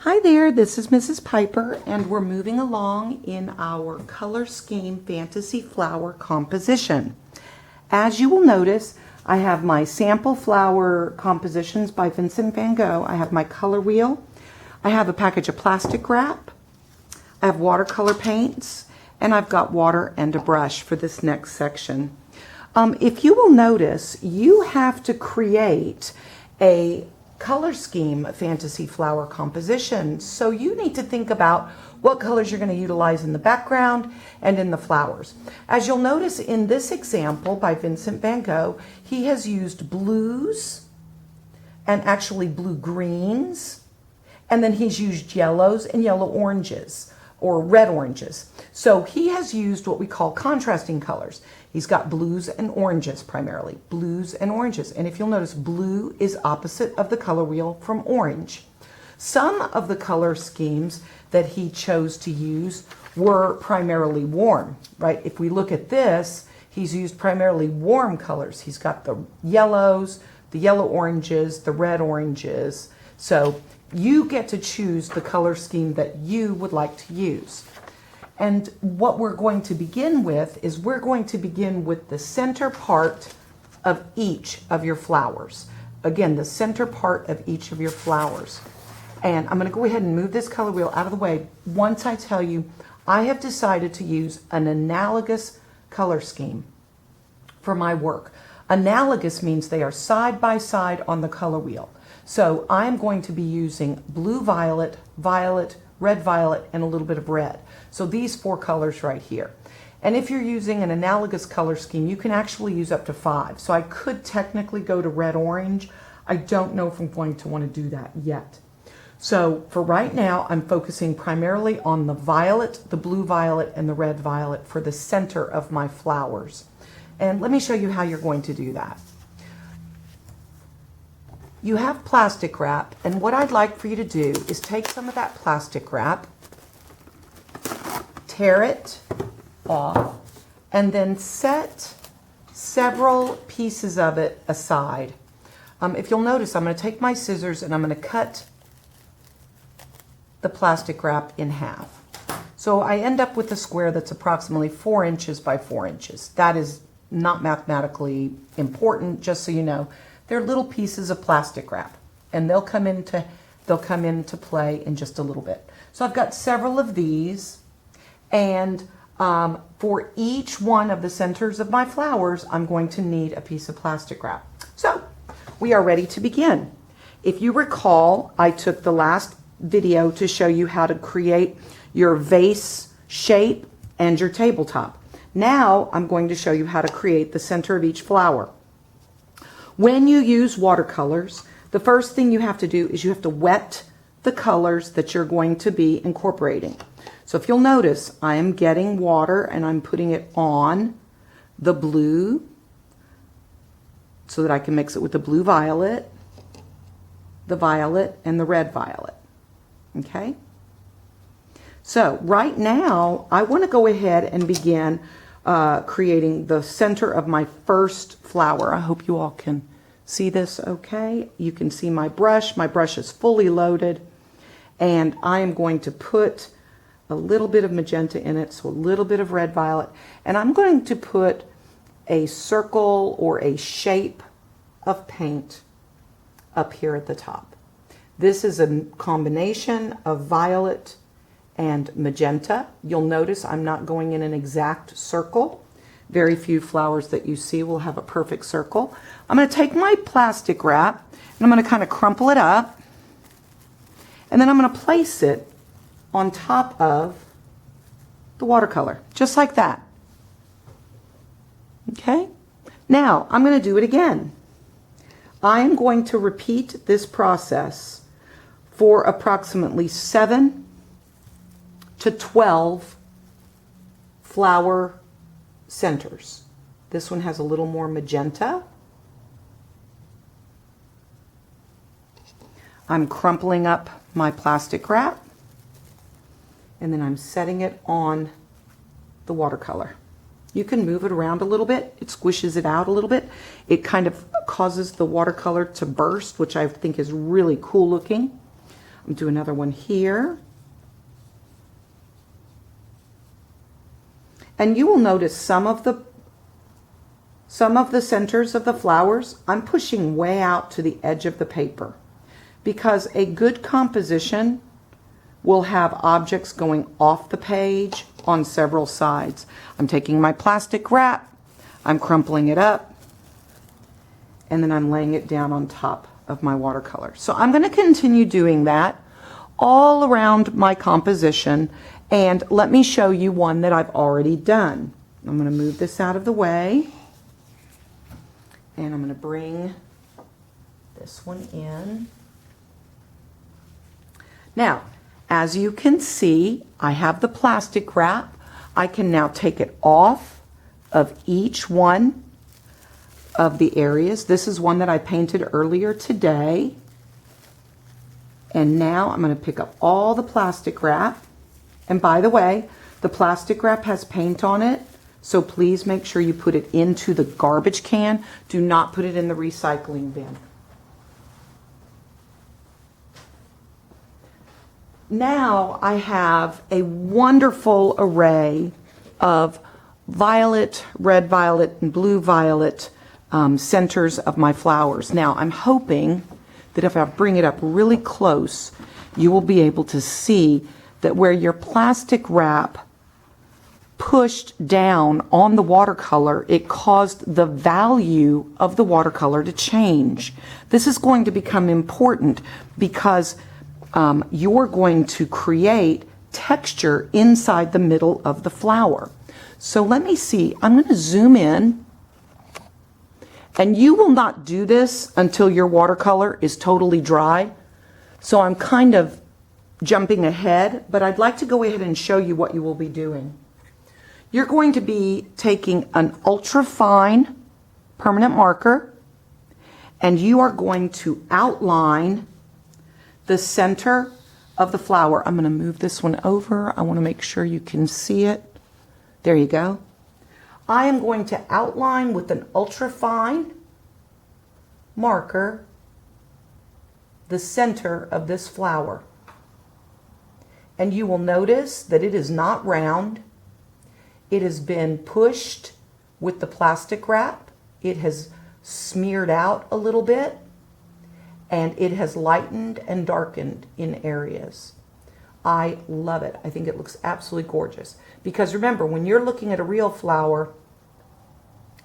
Hi there, this is Mrs. Piper, and we're moving along in our color scheme fantasy flower composition. As you will notice, I have my sample flower compositions by Vincent van Gogh. I have my color wheel. I have a package of plastic wrap. I have watercolor paints, and I've got water and a brush for this next section. If you will notice, you have to create a color scheme fantasy flower composition. So you need to think about what colors you're going to utilize in the background and in the flowers. As you'll notice in this example by Vincent van Gogh, he has used blues and actually blue greens, and then he's used yellows and yellow oranges or red oranges. So he has used what we call contrasting colors. He's got blues and oranges primarily, blues and oranges. And if you'll notice, blue is opposite of the color wheel from orange. Some of the color schemes that he chose to use were primarily warm, right? If we look at this, he's used primarily warm colors. He's got the yellows, the yellow oranges, the red oranges. So you get to choose the color scheme that you would like to use. And what we're going to begin with is we're going to begin with the center part of each of your flowers. Again, the center part of each of your flowers. And I'm going to go ahead and move this color wheel out of the way once I tell you I have decided to use an analogous color scheme for my work. Analogous means they are side by side on the color wheel. So I'm going to be using blue violet, violet, red violet, and a little bit of red. So these four colors right here. And if you're using an analogous color scheme, you can actually use up to 5. So I could technically go to red orange. I don't know if I'm going to want to do that yet. So for right now, I'm focusing primarily on the violet, the blue violet, and the red violet for the center of my flowers. And let me show you how you're going to do that. You have plastic wrap, and what I'd like for you to do is take some of that plastic wrap, tear it off, and then set several pieces of it aside. If you'll notice, I'm going to take my scissors and I'm going to cut the plastic wrap in half. So I end up with a square that's approximately 4 inches by 4 inches. That is not mathematically important, just so you know. They're little pieces of plastic wrap, and they'll come into play in just a little bit. So I've got several of these, and for each one of the centers of my flowers, I'm going to need a piece of plastic wrap. So we are ready to begin. If you recall, I took the last video to show you how to create your vase shape and your tabletop. Now I'm going to show you how to create the center of each flower. When you use watercolors, the first thing you have to do is you have to wet the colors that you're going to be incorporating. So if you'll notice, I am getting water and I'm putting it on the blue so that I can mix it with the blue violet, the violet, and the red violet. Okay? So right now, I want to go ahead and begin creating the center of my first flower. I hope you all can see this okay. You can see my brush. My brush is fully loaded, and I am going to put a little bit of magenta in it, so a little bit of red violet, and I'm going to put a circle or a shape of paint up here at the top. This is a combination of violet and magenta. You'll notice I'm not going in an exact circle. Very few flowers that you see will have a perfect circle. I'm going to take my plastic wrap and I'm going to kind of crumple it up, and then I'm going to place it on top of the watercolor, just like that. Okay? Now I'm going to do it again. I'm going to repeat this process for approximately 7 to 12 flower centers. This one has a little more magenta. I'm crumpling up my plastic wrap, and then I'm setting it on the watercolor. You can move it around a little bit. It squishes it out a little bit. It kind of causes the watercolor to burst, which I think is really cool looking. I'll do another one here. And you will notice some of the centers of the flowers, I'm pushing way out to the edge of the paper because a good composition will have objects going off the page on several sides. I'm taking my plastic wrap, I'm crumpling it up, and then I'm laying it down on top of my watercolor. So I'm going to continue doing that all around my composition, and let me show you one that I've already done. I'm going to move this out of the way, and I'm going to bring this one in. Now, as you can see, I have the plastic wrap. I can now take it off of each one of the areas. This is one that I painted earlier today. And now I'm going to pick up all the plastic wrap. And by the way, the plastic wrap has paint on it, so please make sure you put it into the garbage can. Do not put it in the recycling bin. Now I have a wonderful array of violet, red violet, and blue violet centers of my flowers. Now I'm hoping that if I bring it up really close, you will be able to see that where your plastic wrap pushed down on the watercolor, it caused the value of the watercolor to change. This is going to become important because you're going to create texture inside the middle of the flower. So let me see, I'm going to zoom in, and you will not do this until your watercolor is totally dry. So I'm kind of jumping ahead, but I'd like to go ahead and show you what you will be doing. You're going to be taking an ultra fine permanent marker, and you are going to outline the center of the flower. I'm going to move this one over. I want to make sure you can see it. There you go. I am going to outline with an ultra fine marker the center of this flower. And you will notice that it is not round. It has been pushed with the plastic wrap. It has smeared out a little bit, and it has lightened and darkened in areas. I love it. I think it looks absolutely gorgeous. Because remember, when you're looking at a real flower,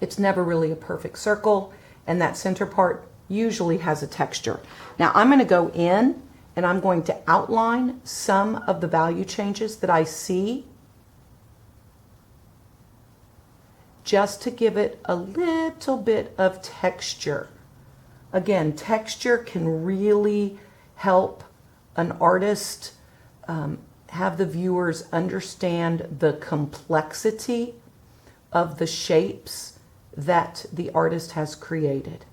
it's never really a perfect circle, and that center part usually has a texture. Now I'm going to go in and I'm going to outline some of the value changes that I see, just to give it a little bit of texture. Again, texture can really help an artist have the viewers understand the complexity of the shapes that the artist has created.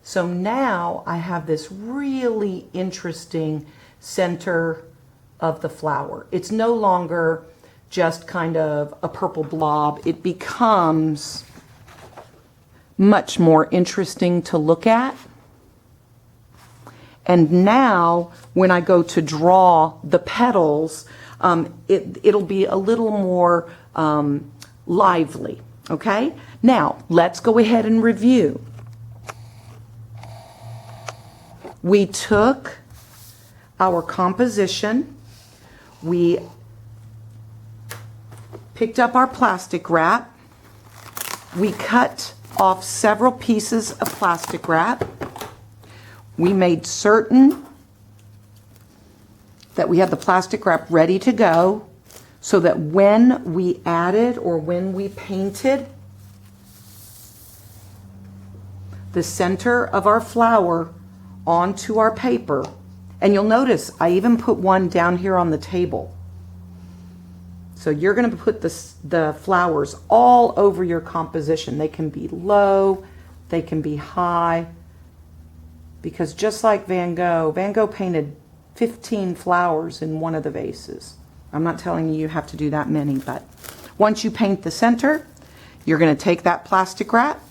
So now I have this really interesting center of the flower. It's no longer just kind of a purple blob. It becomes much more interesting to look at. And now when I go to draw the petals, it'll be a little more lively. Okay? Now let's go ahead and review. We took our composition, we picked up our plastic wrap, we cut off several pieces of plastic wrap, we made certain that we had the plastic wrap ready to go so that when we added or when we painted the center of our flower onto our paper, and you'll notice I even put one down here on the table. So you're going to put the flowers all over your composition. They can be low, they can be high, because just like Van Gogh painted 15 flowers in one of the vases. I'm not telling you you have to do that many, but once you paint the center, you're going to take that plastic wrap,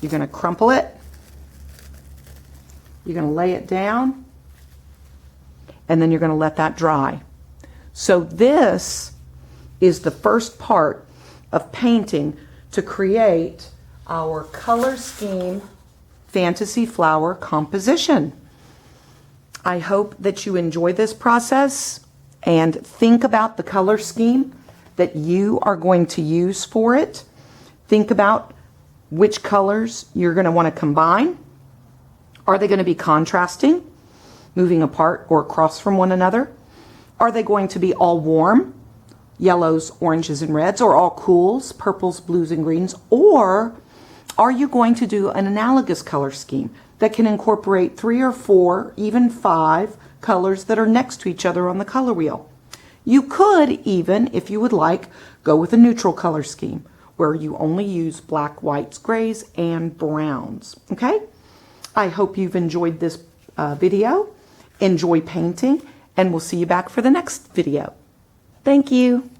you're going to crumple it, You're going to lay it down, and then you're going to let that dry. So this is the first part of painting to create our color scheme fantasy flower composition. I hope that you enjoy this process and think about the color scheme that you are going to use for it. Think about which colors you're going to want to combine. Are they going to be contrasting, moving apart or across from one another? Are they going to be all warm, yellows, oranges, and reds, or all cools, purples, blues, and greens? Or are you going to do an analogous color scheme that can incorporate 3 or 4, even 5 colors that are next to each other on the color wheel? You could even, if you would like, go with a neutral color scheme where you only use black, whites, grays, and browns. Okay? I hope you've enjoyed this video. Enjoy painting, and we'll see you back for the next video. Thank you.